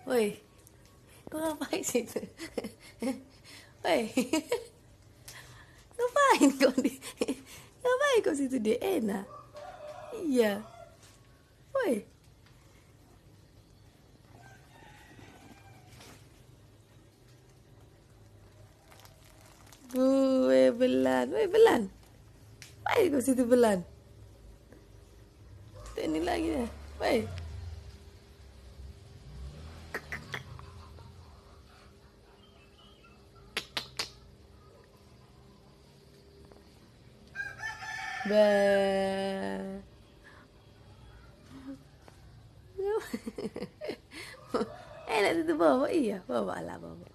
Woi, kau ngapain situ? Woi, ngapain kau di? Ngapain kau situ dia enak? Iya, woi, woi belan, woi kau situ belan. Ini lagi ya, woi. Bah. Enak itu bawa, iya bawa lah bawa.